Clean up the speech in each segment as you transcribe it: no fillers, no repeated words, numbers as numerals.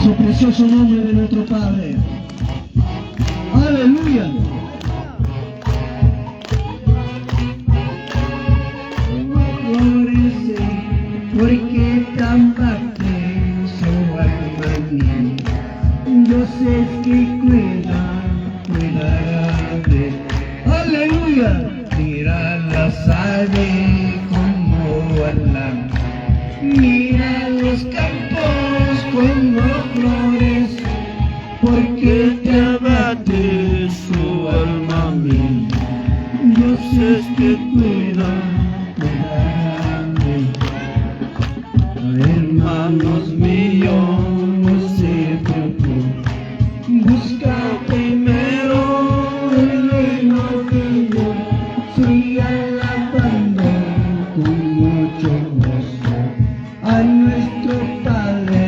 su precioso nombre de nuestro Padre. Aleluya. Porque tan su alma mía, yo sé que cuidará de. Aleluya. Mira la sale como alam, mira los campos como flores, porque te abate su alma mía, yo sé que cuidará de. Hermanos míos, no se preocupen, busca primero el reino de Dios, sigue alabando con mucho gozo a nuestro Padre,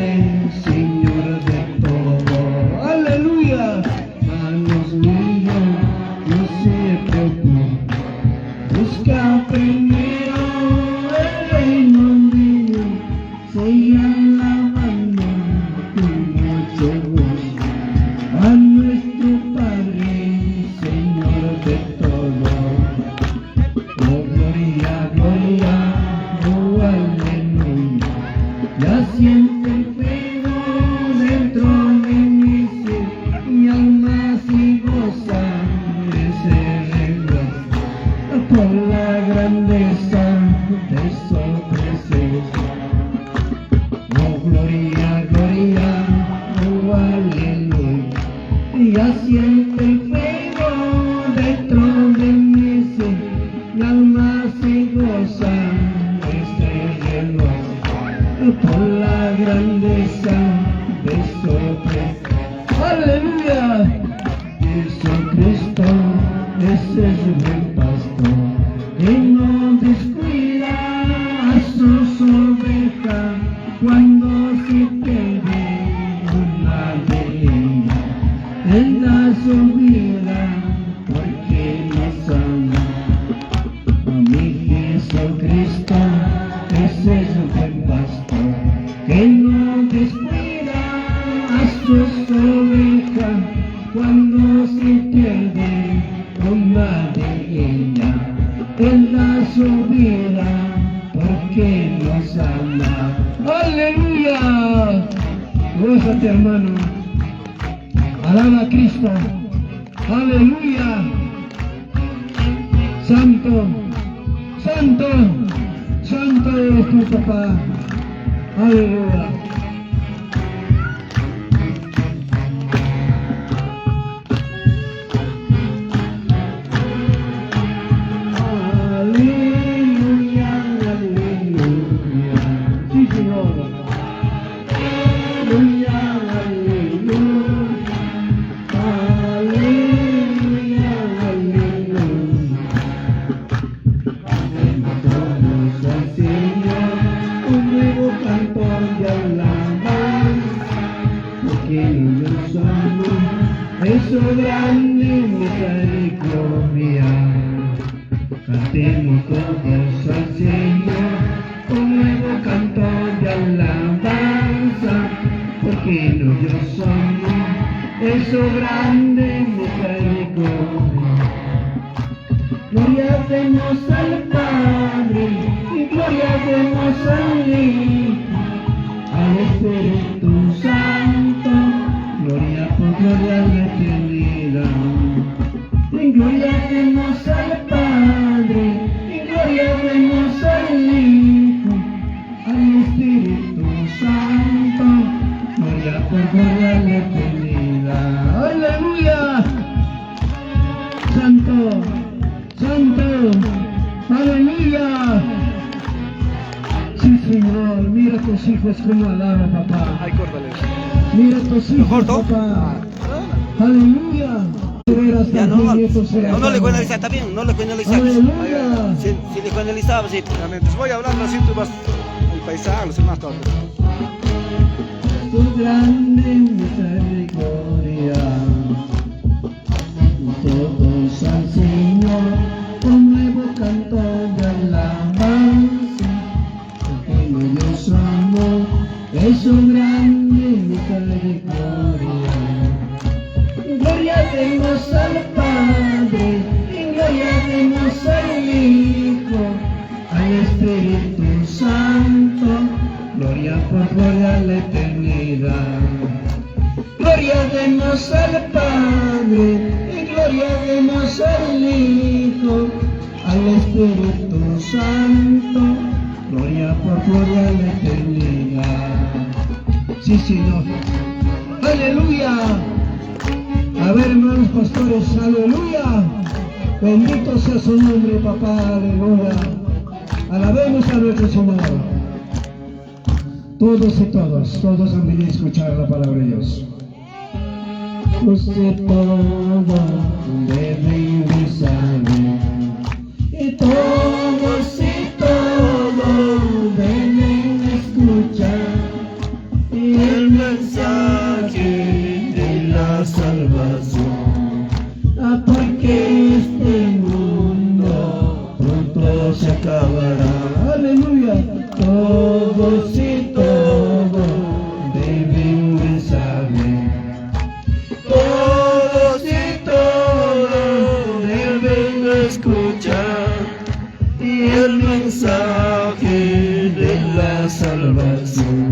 Señor de todo. Aleluya. Hermanos míos, no se preocupen, busca primero el reino de Dios, sigue alabando con mucho gozo a nuestro Padre, Señor de todo. Oh gloria, gloria, oh aleluya. Ya siento el fuego dentro de mi ser, mi alma se goza de ese regreso por la grandeza de su presencia. Oh gloria, gloria, oh aleluya. Ya siento el fuego dentro de mi ser, mi alma se goza de este renuevo por la grandeza de su presencia. Aleluya. Jesucristo, ese es el buen pastor, que no descuida a sus ovejas cuando se pierde una de ellas. Él da su vida porque nos ama. A mi Jesucristo, ese es el buen pastor, que no descuida a sus ovejas cuando se pierde una de ellas. Él da su vida porque nos ama. ¡Aleluya! Gózate, hermano. Alaba a Cristo. ¡Aleluya! Santo, santo, santo es tu papá. ¡Aleluya! Aleluya, aleluya. Sí, Señor. Aleluya, aleluya. Aleluya, aleluya. Cantamos al Señor un nuevo canto de alabanza, porque ellos somos de su grande misericordia. Cantemos todos al Señor un nuevo canto de alabanza, porque nosotros somos de su grande misericordia. Gloria demos al Padre y gloria demos al Hijo, al Espíritu Santo, gloria por gloria a la eternidad. Y gloria demos al Padre y gloria demos al Hijo, al Espíritu Santo, gloria por gloria a la eternidad. ¡Aleluya! Santo, santo, aleluya. Sí, Señor, mira a tus hijos como alaban, papá. Ay, córtale. Mira a tus hijos, papá. Aleluya. Ya, no le cuento analizar, está bien, no le cuento analizar. Aleluya. Si le cuento analizar, sí. Mientras voy hablando así, tú vas el paisaje, los demás todo. Tu grande misericordia, todos al Señor, un nuevo canto de alabanza, porque yo somos de su grande misericordia. demos al Padre, y gloria demos al Hijo, al Espíritu Santo, gloria por gloria a la eternidad. Sí, Señor. Aleluya. A ver, hermanos pastores, aleluya. Bendito sea su nombre, papá, aleluya. Alabemos a nuestro Señor. Todos y todos han venido a escuchar la palabra de Dios. Todos y todos deben de saber, y todos deben escuchar el mensaje de la salvación, porque este mundo pronto se acabará. Aleluya. Todos y todos deben de saber, todos y todos deben de escuchar el mensaje de la salvación,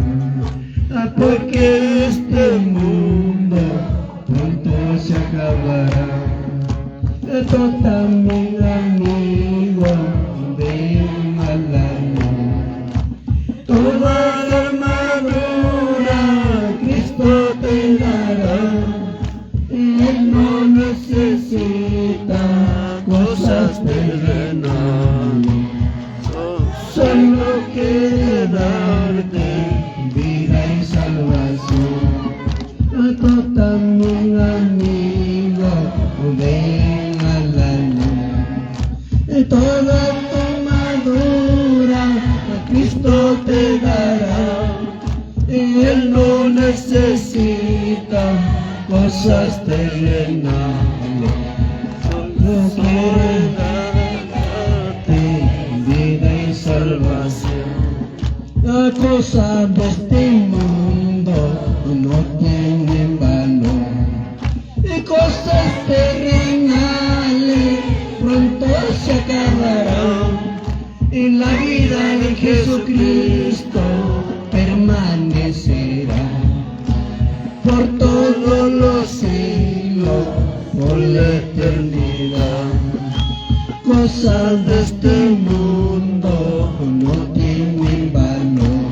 porque este mundo pronto se acabará. Esto también, amigo, ven a la toda la armadura Cristo te dará. Él no necesita cosas terrenales, solo quiere darte vida y salvación. Tú también, amigo, ven a la luz. Toda tu armadura Cristo te dará. Él no necesita cosas terrenales, solo quiere darte vida y salvación. Las cosas de este mundo no tienen valor, y cosas terrenales pronto se acabarán. En la vida de Jesucristo permanecerá por todos los siglos, por la eternidad. Cosas de este mundo no tienen valor,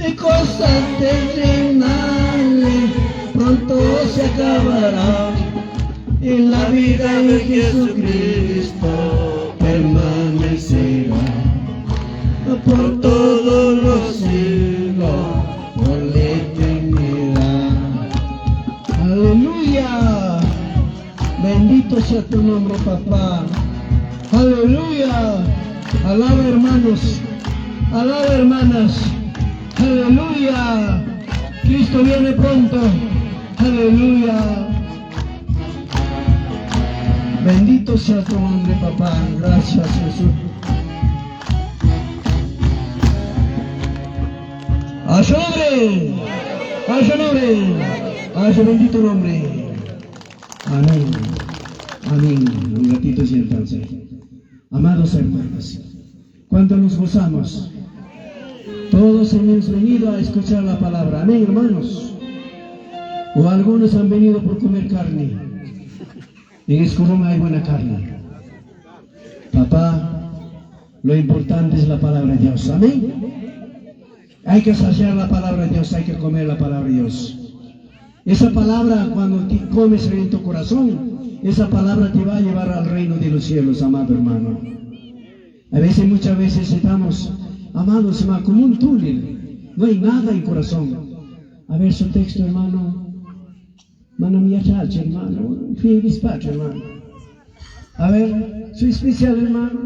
y cosas terrenales pronto se acabarán. En la vida de Jesucristo permanecerá por todos los siglos, por la eternidad. Aleluya. Bendito sea tu nombre, papá. Aleluya. Alaba, hermanos. Alaba, hermanas. Aleluya. Cristo viene pronto. Aleluya. Bendito sea tu nombre, papá. Gracias, Jesús. ¡A su nombre! ¡A su nombre! ¡A su bendito nombre! Amén. Amén. Un ratito siéntanse. Amados hermanos, ¿cuánto nos gozamos? Todos hemos venido a escuchar la palabra. Amén, hermanos. O algunos han venido por comer carne. En Escurrón hay buena carne. Papá, lo importante es la palabra de Dios. Amén. Hay que saciar la palabra de Dios, hay que comer la palabra de Dios. Esa palabra, cuando comes en tu corazón, esa palabra te va a llevar al reino de los cielos, amado hermano. A veces, muchas veces estamos, amados hermanos, como un túnel. No hay nada en corazón. A ver su texto, hermano. Mano mía, chacha, hermano. Fui despacho, hermano. A ver, soy especial, hermano.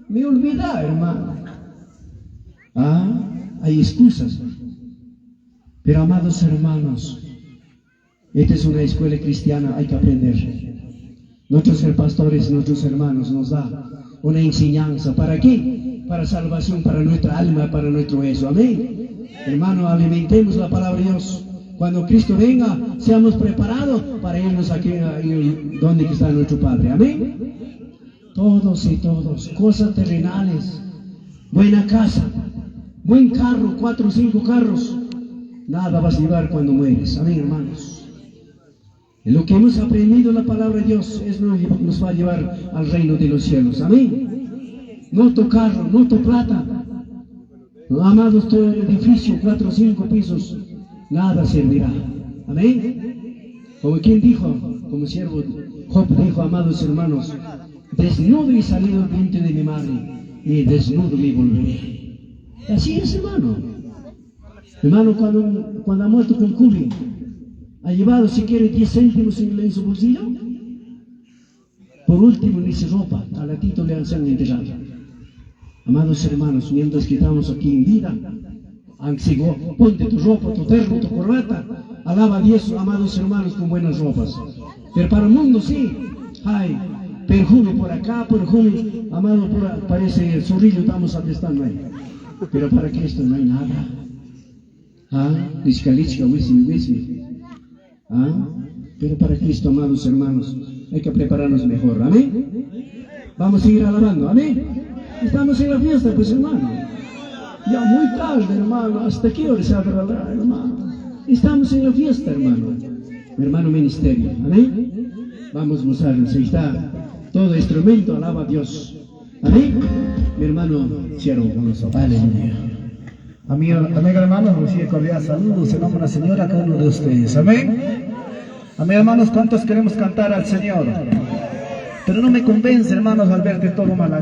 Me olvidé, hermano. Hay excusas. Pero, amados hermanos, esta es una escuela cristiana, hay que aprender. Nuestros pastores, nuestros hermanos nos da una enseñanza. ¿Para qué? Para salvación, para nuestra alma, para nuestro eso. Amén. Hermano, alimentemos la palabra de Dios. Cuando Cristo venga, seamos preparados para irnos aquí donde está nuestro Padre. Amén. Todos y todos, cosas terrenales, buena casa, buen carro, 4 o 5 carros, nada vas a llevar cuando mueres. Amén, hermanos. En lo que hemos aprendido la palabra de Dios es nos va a llevar al reino de los cielos. Amén. No tocarlo, no to plata. No, amados, todo el edificio, 4 o 5 pisos, nada servirá. Amén. Como quien dijo, como siervo Job dijo, amados hermanos, desnudo he salido del vientre de mi madre, y desnudo me volveré. Así es, hermano. Hermano, cuando ha muerto Concubin, ha llevado, si quiere, 10 céntimos en su bolsillo. Por último, ni su ropa, al ratito le han enterrado. Amados hermanos, mientras que estamos aquí en vida, ponte tu ropa, tu terno, tu corbata, alaba a Dios, amados hermanos, con buenas ropas. Pero para el mundo sí, hay perfume por acá, perfume, amado, parece el zorrillo, estamos atestando ahí. Pero para Cristo no hay nada. Pero para Cristo, amados hermanos, hay que prepararnos mejor. Amén. Vamos a seguir alabando. Amén. Estamos en la fiesta, pues, hermano. Ya muy tarde, hermano. ¿Hasta qué hora se hablará, hermano? Estamos en la fiesta, hermano. Mi hermano ministerio. Amén. Vamos a gozarnos. Ahí está. Todo instrumento alaba a Dios. Amén. Mi hermano, cierro con los ojos. Aleluya. Amigo, hermanos, recibe cordial saludos en nombre de la Señora a cada uno de ustedes. Amén. Amén, hermanos, ¿cuántos queremos cantar al Señor? Pero no me convence, hermanos, al verte todo mal.